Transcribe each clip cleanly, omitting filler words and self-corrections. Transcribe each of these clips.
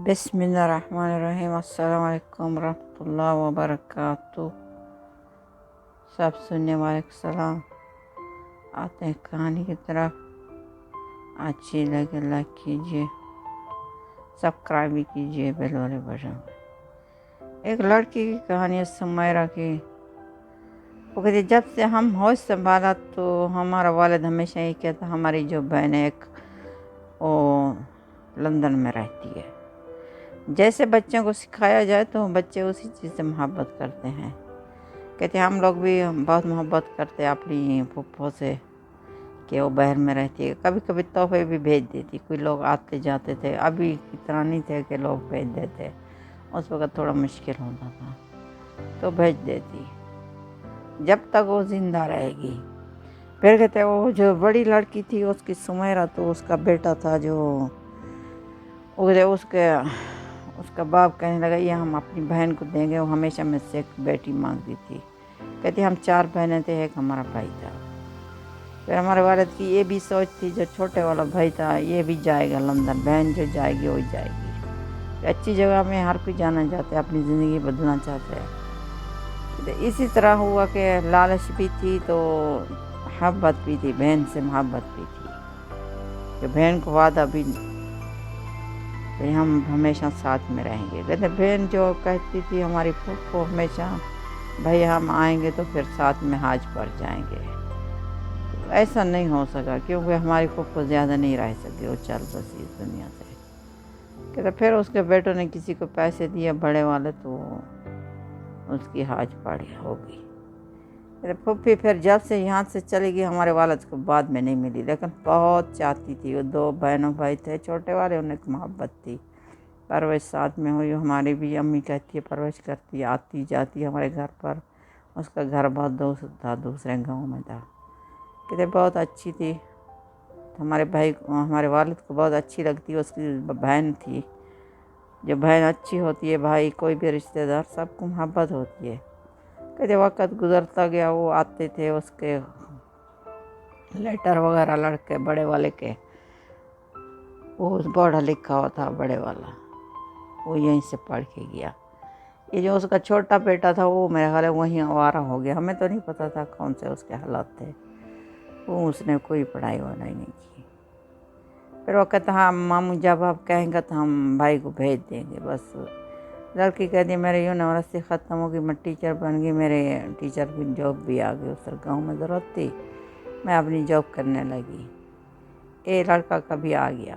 بسم اللہ الرحمن الرحیم۔ السلام علیکم ورحمۃ اللہ وبرکاتہ۔ سب سننے والے کو سلام۔ آتے ہیں کہانی کی طرف۔ اچھی لگے لائک کیجیے، سبسکرائب بھی کیجیے، بیل والے بٹن۔ ایک لڑکی کی کہانی ہے، سمیرہ کی۔ وہ کہتی جب سے ہم ہوش سنبھالا تو ہمارا والد ہمیشہ یہ کہتا، ہماری جو بہن ہے ایک وہ لندن میں رہتی ہے، جیسے بچوں کو سکھایا جائے تو بچے اسی چیز سے محبت کرتے ہیں۔ کہتے ہم لوگ بھی بہت محبت کرتے اپنی پھپھو سے کہ وہ باہر میں رہتی ہے، کبھی کبھی تحفے بھی بھیج دیتی، کوئی لوگ آتے جاتے تھے، ابھی اتنا نہیں تھے کہ لوگ بھیج دیتے، اس وقت تھوڑا مشکل ہوتا تھا تو بھیج دیتی جب تک وہ زندہ رہے گی۔ پھر کہتے وہ جو بڑی لڑکی تھی اس کی سمیرہ، تو اس کا بیٹا تھا جو اس کا باپ کہنے لگا یہ ہم اپنی بہن کو دیں گے، وہ ہمیشہ میں سے ایک بیٹی مانگتی تھی۔ کہتی ہم 4 بہنیں تھے، ایک ہمارا بھائی تھا۔ پھر ہمارے والد کی یہ بھی سوچ تھی، جو چھوٹے والا بھائی تھا یہ بھی جائے گا لندن، بہن جو جائے گی وہی جائے گی۔ اچھی جگہ میں ہر کوئی جانا چاہتا ہے، اپنی زندگی بدلنا چاہتا ہے۔ اسی طرح ہوا کہ لالچ بھی تھی تو محبت بھی تھی، بہن سے محبت بھی تھی، کہ بہن کو وعدہ بھی کہ ہم ہمیشہ ساتھ میں رہیں گے۔ کہتے بہن جو کہتی تھی ہماری پھوپھو ہمیشہ، بھائی ہم آئیں گے تو پھر ساتھ میں حج پر جائیں گے۔ ایسا نہیں ہو سکا کیونکہ ہماری پھوپھو زیادہ نہیں رہ سکی، وہ چل بسی اس دنیا سے۔ کہتے پھر اس کے بیٹوں نے کسی کو پیسے دیے بڑے والے، تو اس کی حج پڑی ہوگی۔ پھوپھی پھر جب سے یہاں سے چلی گئی، ہمارے والد کو بعد میں نہیں ملی، لیکن بہت چاہتی تھی۔ وہ 2 بہنوں بھائی تھے چھوٹے والے، انہیں ایک محبت تھی، پرورش ساتھ میں ہوئی۔ ہماری بھی امی کہتی ہے پرورش کرتی، آتی جاتی ہمارے گھر پر۔ اس کا گھر بہت دور تھا، دوسرے گاؤں میں تھا۔ کہتے بہت اچھی تھی، ہمارے والد کو بہت اچھی لگتی۔ اس کی بہن تھی، جو بہن اچھی ہوتی ہے، بھائی کوئی بھی رشتہ دار سب کو محبت ہوتی ہے۔ کہتے وقت گزرتا گیا، وہ آتے تھے، اس کے لیٹر وغیرہ لڑکے بڑے والے کے، وہ پڑھا لکھا ہوا تھا بڑے والا، وہ یہیں سے پڑھ کے گیا۔ یہ جو اس کا چھوٹا بیٹا تھا وہ میرے خیال ہے وہیں آوارہ ہو گیا، ہمیں تو نہیں پتہ تھا کون سے اس کے حالات تھے، وہ اس نے کوئی پڑھائی وڑھائی نہیں کی۔ پھر وہ کہتا ہاں ماموں جب آپ کہیں گے تو ہم بھائی کو بھیج دیں گے۔ بس لڑکی کہتی میرے یونیورسٹی ختم ہوگی، میں ٹیچر بن گئی، میرے ٹیچر کی جاب بھی آ گئی، اس گاؤں میں ضرورت تھی، میں اپنی جاب کرنے لگی۔ یہ لڑکا کبھی آ گیا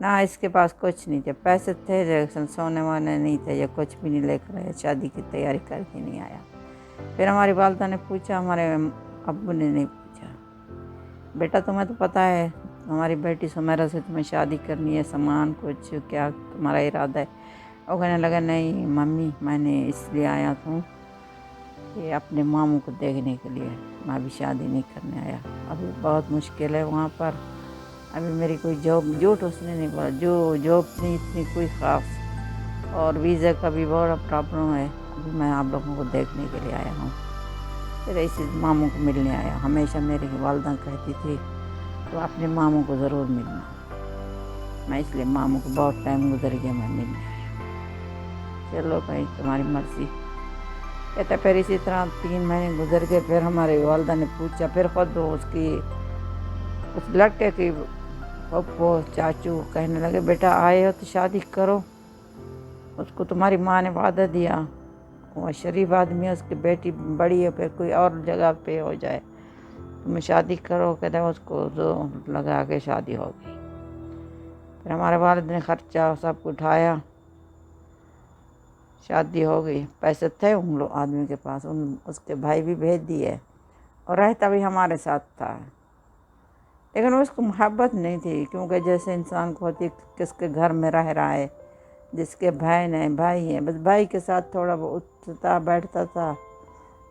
نہ، اس کے پاس کچھ نہیں تھے، پیسے تھے لیکن سونے وانے نہیں تھے، یا کچھ بھی نہیں لے کر آیا، شادی کی تیاری کر کے نہیں آیا۔ پھر ہماری والدہ نے پوچھا، ہمارے ابو نے نہیں پوچھا، بیٹا تمہیں تو پتہ ہے ہماری بیٹی سمیرہ سے تمہیں شادی کرنی ہے، سامان کچھ کیا تمہارا ارادہ ہے؟ وہ کہنے لگا نہیں ممی، میں نے اس لیے آیا ہوں کہ اپنے ماموں کو دیکھنے کے لیے، میں ابھی شادی نہیں کرنے آیا، ابھی بہت مشکل ہے وہاں پر، ابھی میری کوئی جاب، جھوٹ اس نے نہیں بولا، جو جاب نہیں اتنی کوئی خاص، اور ویزا کا بھی بڑا پرابلم ہے، ابھی میں آپ لوگوں کو دیکھنے کے لیے آیا ہوں۔ پھر اسی ماموں کو ملنے آیا۔ ہمیشہ میری والدہ کہتی تھی تو اپنے ماموں کو ضرور ملنا، میں اس لیے ماموں کو بہت ٹائم گزر گیا، میں ملنے آیا۔ چلو بھائی تمہاری مرضی۔ کہتا پھر اسی طرح 3 مہینے گزر گئے، پھر ہماری والدہ نے پوچھا، پھر خود اس لڑکے کی پھپھو چاچو کہنے لگے بیٹا آئے ہو تو شادی کرو، اس کو تمہاری ماں نے وعدہ دیا، وہ شریف آدمی ہے، اس کی بیٹی بڑی ہے، پھر کوئی اور جگہ پہ ہو جائے، تم شادی کرو۔ کہتے اس کو جو لگا کے شادی ہو گئی۔ پھر ہمارے والد نے خرچہ سب کو اٹھایا، شادی ہو گئی، پیسے تھے ان لوگ آدمی کے پاس، اس کے بھائی بھی بھیج دیے، اور رہتا بھی ہمارے ساتھ تھا، لیکن اس کو محبت نہیں تھی، کیونکہ جیسے انسان کو ہوتی کس کے گھر میں رہ رہا ہے، جس کے بہن ہیں بھائی ہیں، بس بھائی کے ساتھ تھوڑا بہت اٹھتا بیٹھتا تھا،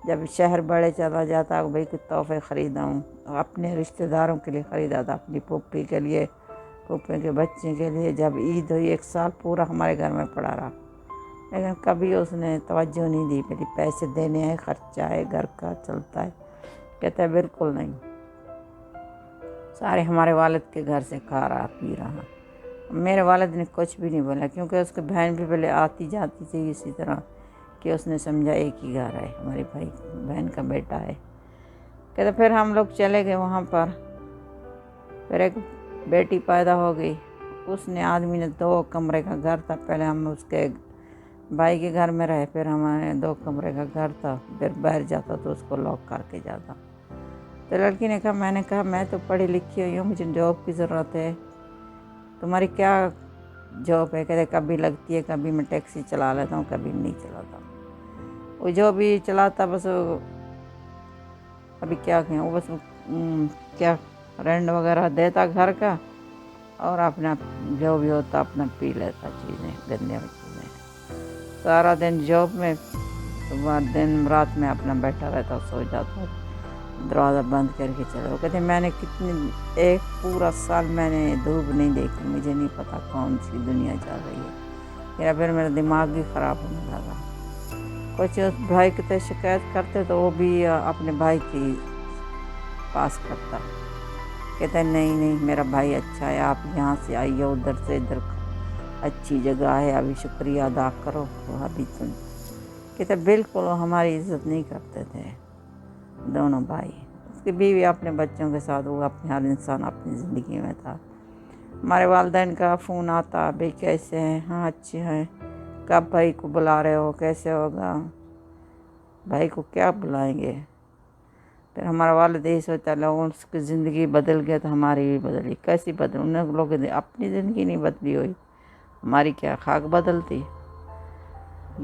جب شہر بڑے چلا جاتا بھائی کچھ تحفے خریدا ہوں، اپنے رشتہ داروں کے لیے خریدا تھا، اپنی پھوپھی کے لیے، پھوپھی کے بچے کے لیے، جب عید ہوئی 1 سال پورا ہمارے گھر میں پڑا رہا، لیکن کبھی اس نے توجہ نہیں دی، میری پیسے دینے ہیں، خرچہ ہے گھر کا چلتا ہے، کہتا ہے بالکل نہیں، سارے ہمارے والد کے گھر سے کھا رہا پی رہا، میرے والد نے کچھ بھی نہیں بولا، کیونکہ اس کی بہن بھی پہلے آتی جاتی تھی اسی طرح کہ اس نے سمجھا ایک ہی گھر ہے، ہمارے بھائی بہن کا بیٹا ہے۔ کہتے پھر ہم لوگ چلے گئے وہاں پر، پھر ایک بیٹی پیدا ہو گئی۔ اس نے آدمی نے 2 کمرے کا گھر تھا، پہلے ہم اس کے بھائی کے گھر میں رہے، پھر ہمارے 2 کمرے کا گھر تھا، پھر باہر جاتا تو اس کو لاک کر کے جاتا۔ تو لڑکی نے کہا، میں نے کہا میں تو پڑھی لکھی ہوئی ہوں، مجھے جاب کی ضرورت ہے، تمہاری کیا جاب ہے؟ کہتے کبھی لگتی ہے، کبھی میں ٹیکسی چلا لیتا ہوں، کبھی نہیں چلاتا۔ وہ جو بھی چلاتا بس ابھی کیا کہیں، وہ بس کیا رینٹ وغیرہ دیتا گھر کا، اور اپنا جو بھی ہوتا اپنا پی لیتا چیزیں، گندے چیزیں، سارا دن جاب میں، صبح دن رات میں اپنا بیٹھا رہتا، سو جاتا، دروازہ بند کر کے چلے۔ وہ کہتے میں نے ایک پورا سال میں نے دھوپ نہیں دیکھی، مجھے نہیں پتا کون سی دنیا چل رہی ہے، پھر میرا دماغ بھی خراب ہونے لگا۔ کچھ بھائی کی شکایت کرتے تو وہ بھی اپنے بھائی کی پاس کرتا، کہتا نہیں میرا بھائی اچھا ہے، آپ یہاں سے آئیے، ادھر سے ادھر اچھی جگہ ہے، ابھی شکریہ ادا کرو۔ ابھی تم کہتے بالکل ہماری عزت نہیں کرتے تھے دونوں بھائی۔ اس کی بیوی اپنے بچوں کے ساتھ، وہ اپنے ہر انسان اپنی زندگی میں تھا۔ ہمارے والدین کا فون آتا، بھائی کیسے ہیں؟ ہاں اچھے ہیں۔ کب بھائی کو بلا رہے ہو؟ کیسے ہوگا؟ بھائی کو کیا بلائیں گے؟ پھر ہمارا والد یہی سوچتا، لوگوں اس کی زندگی بدل گیا تو ہماری بھی بدلی۔ کیسی بدل؟ انہیں لوگوں نے اپنی زندگی نہیں بدلی ہوئی، ہماری کیا خاک بدلتی؟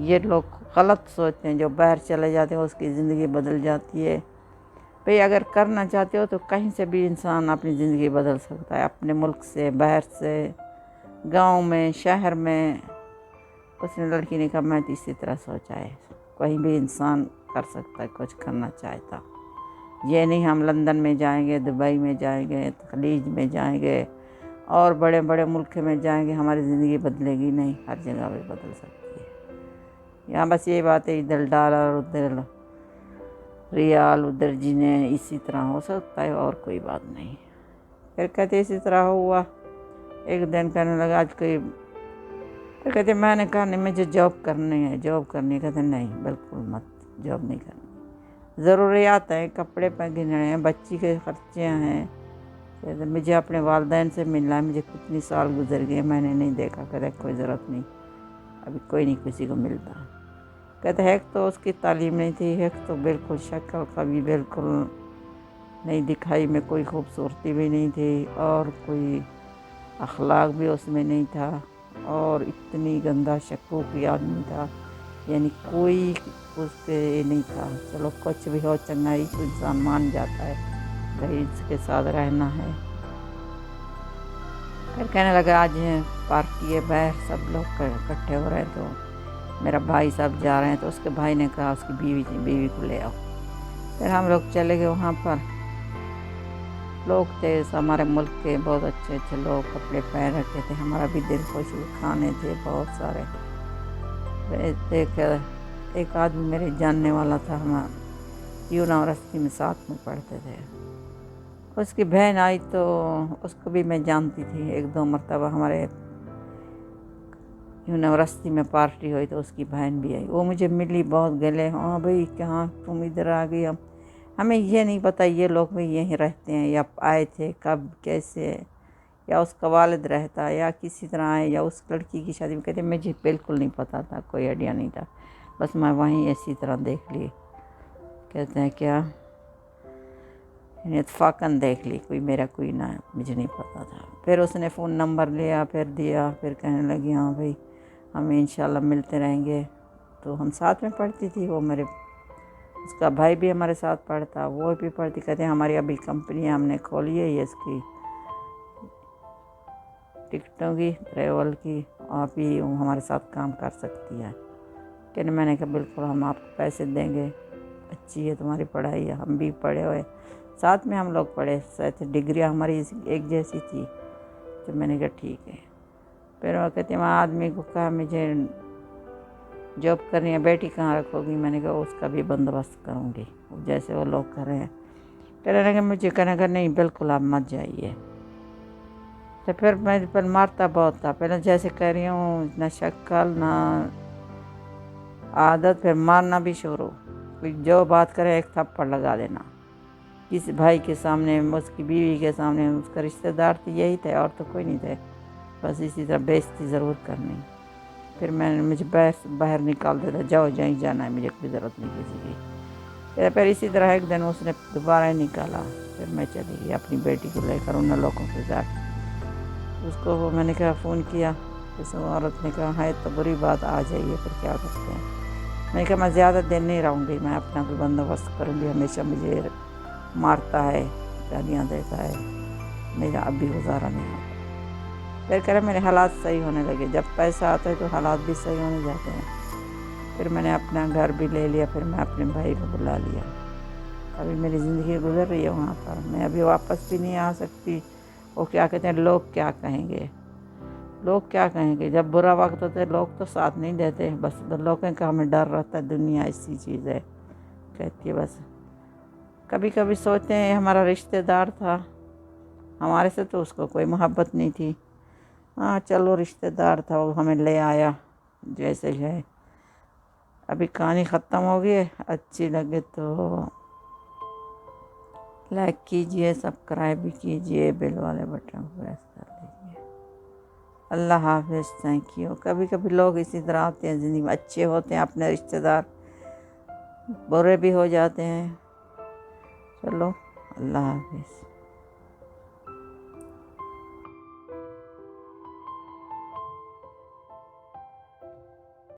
یہ لوگ غلط سوچتے ہیں، جو باہر چلے جاتے ہیں اس کی زندگی بدل جاتی ہے۔ بھئی اگر کرنا چاہتے ہو تو کہیں سے بھی انسان اپنی زندگی بدل سکتا ہے، اپنے ملک سے، باہر سے، گاؤں میں، شہر میں۔ اس نے لڑکی نے کہا میں تو اسی طرح سوچا ہے، کہیں بھی انسان کر سکتا ہے کچھ کرنا چاہتا، یہ نہیں ہم لندن میں جائیں گے، دبئی میں جائیں گے، خلیج میں جائیں گے اور بڑے بڑے ملک میں جائیں گے، ہماری زندگی بدلے گی نہیں، ہر جگہ پہ بدل سکتی ہے۔ یہاں بس یہ بات ہے، ادھر ڈالر، ادھر ریال، ادھر جنیں، اسی طرح ہو سکتا ہے، اور کوئی بات نہیں۔ پھر کہتے اسی طرح ہوا، ایک دن کہنے لگا آج کوئی، پھر کہتے میں نے کہا نہیں مجھے جاب کرنی ہے، جاب کرنی ہے۔ کہتے نہیں بالکل مت، جاب نہیں کرنی، ضروریات ہیں، کپڑے پہ گنے ہیں، بچی کے خرچے ہیں، کہتے مجھے اپنے والدین سے ملنا ہے، مجھے کتنی سال گزر گئے میں نے نہیں دیکھا۔ کہتے کوئی ضرورت نہیں، ابھی کوئی نہیں کسی کو ملتا۔ کہتے ایک تو اس کی تعلیم نہیں تھی، ایک تو بالکل شکل کبھی بالکل نہیں دکھائی میں، کوئی خوبصورتی بھی نہیں تھی، اور کوئی اخلاق بھی اس میں نہیں تھا، اور اتنی گندا شکوکی آدمی تھا، یعنی کوئی اس کے نہیں تھا۔ چلو کچھ بھی ہو، چنگائی تو انسان مان جاتا ہے، بھائی اس کے ساتھ رہنا ہے۔ پھر کہنے لگا آج پارٹی ہے، باہر سب لوگ اکٹھے ہو رہے ہیں، تو میرا بھائی سب جا رہے ہیں، تو اس کے بھائی نے کہا اس کی بیوی کو لے آؤ۔ پھر ہم لوگ چلے گئے وہاں پر، لوگ تھے ہمارے ملک کے بہت اچھے اچھے لوگ، کپڑے پہن رکھے تھے، ہمارا بھی دل خوش ہوئے، کھانے تھے بہت سارے۔ ایک آدمی میرے جاننے والا تھا، ہم یونیورسٹی میں ساتھ میں پڑھتے تھے، اس کی بہن آئی تو اس کو بھی میں جانتی تھی، 1-2 مرتبہ ہمارے یونیورسٹی میں پارٹی ہوئی تو اس کی بہن بھی آئی، وہ مجھے ملی، بہت گلے، ہاں بھائی کہاں تم ادھر آ گئی؟ ہمیں یہ نہیں پتہ یہ لوگ بھی یہیں رہتے ہیں یا آئے تھے، کب، کیسے، یا اس کا والد رہتا یا کسی طرح آئے، یا اس لڑکی کی شادی میں۔ کہتے مجھے بالکل نہیں پتہ تھا، کوئی آئیڈیا نہیں تھا، بس میں وہیں اسی طرح دیکھ لی۔ کہتے ہیں کیا اتفاقاً دیکھ لی، کوئی میرا کوئی نہ، مجھے نہیں پتہ تھا۔ پھر اس نے فون نمبر لیا، پھر دیا، پھر کہنے لگی ہاں بھائی ہم انشاءاللہ ملتے رہیں گے۔ تو ہم ساتھ میں پڑھتی تھی، وہ اس کا بھائی بھی ہمارے ساتھ پڑھتا، وہ بھی پڑھتی۔ کہتے ہیں ہماری ابھی کمپنی ہم نے کھولی ہے، یہ اس کی ٹکٹوں کی، ٹریول کی، آپ ہی ہمارے ساتھ کام کر سکتی ہے۔ کہنے میں نے کہا بالکل ہم آپ کو پیسے دیں گے، اچھی ہے تمہاری پڑھائی ہے، ہم بھی پڑھے ہوئے، ساتھ میں ہم لوگ پڑھے، ڈگریاں ہماری ایک جیسی تھی۔ تو میں نے کہا ٹھیک ہے۔ پھر وہ کہتے ہیں وہاں آدمی کو کہا مجھے جاب کرنی ہے، بیٹی کہاں رکھو گی؟ میں نے کہا اس کا بھی بندوبست کروں گی، جیسے وہ لوگ کر رہے ہیں۔ کہنے لگے مجھے، کہنے لگا نہیں بالکل آپ مت جائیے، تو پھر میں پر مارتا بہت تھا، پہلے جیسے کہہ رہی ہوں نہ شکل نہ عادت، پھر مارنا بھی شروع، کوئی جو بات کرے ایک تھپڑ لگا دینا، کسی بھائی کے سامنے، اس کی بیوی کے سامنے، اس کا رشتہ دار تو یہی تھے اور تو کوئی نہیں تھے، بس اسی طرح بےعزتی ضرور کرنی۔ پھر مجھے باہر نکال دیتا، جاؤ جہیں جانا ہے، مجھے کوئی ضرورت نہیں کسی کی۔ پھر اسی طرح ایک دن اس نے دوبارہ ہی نکالا، پھر میں چلی گئی اپنی بیٹی کو لے کر ان لوگوں کے ساتھ۔ اس کو میں نے کہا فون کیا، اس عورت نے کہا ہے تو بری بات، آ جائیے، پھر کیا کرتے ہیں۔ میں نے کہا میں زیادہ دن نہیں رہوں گی، میں اپنا کوئی بندوبست کروں گی، ہمیشہ مجھے مارتا ہے، گالیاں دیتا ہے، میرا اب بھی گزارا نہیں ہوتا۔ پھر کہہ رہے میرے حالات صحیح ہونے لگے، جب پیسہ آتا ہے تو حالات بھی صحیح ہونے جاتے ہیں۔ پھر میں نے اپنا گھر بھی لے لیا، پھر میں اپنے بھائی کو بلا لیا۔ ابھی میری زندگی گزر رہی ہے وہاں پر، میں ابھی واپس بھی نہیں آ سکتی۔ وہ کیا کہتے ہیں، لوگ کیا کہیں گے، لوگ کیا کہیں گے، جب برا وقت ہوتا ہے لوگ تو ساتھ نہیں دیتے، بس لوگوں کا ہمیں ڈر رہتا ہے، دنیا ایسی چیز ہے کہتی ہے۔ بس کبھی کبھی سوچتے ہیں ہمارا رشتہ دار تھا، ہمارے سے تو اس کو کوئی محبت نہیں تھی، ہاں چلو رشتہ دار تھا، وہ ہمیں لے آیا جیسے ہے۔ ابھی کہانی ختم ہو گئی ہے، اچھی لگے تو لائک کیجئے، سبسکرائب بھی کیجئے، بیل والے بٹن کو پریس کر لیجئے۔ اللہ حافظ، تھینک یو۔ کبھی کبھی لوگ اسی طرح ہوتے ہیں زندگی میں، اچھے ہوتے ہیں اپنے رشتہ دار، برے بھی ہو جاتے ہیں۔ چلو اللہ حافظ۔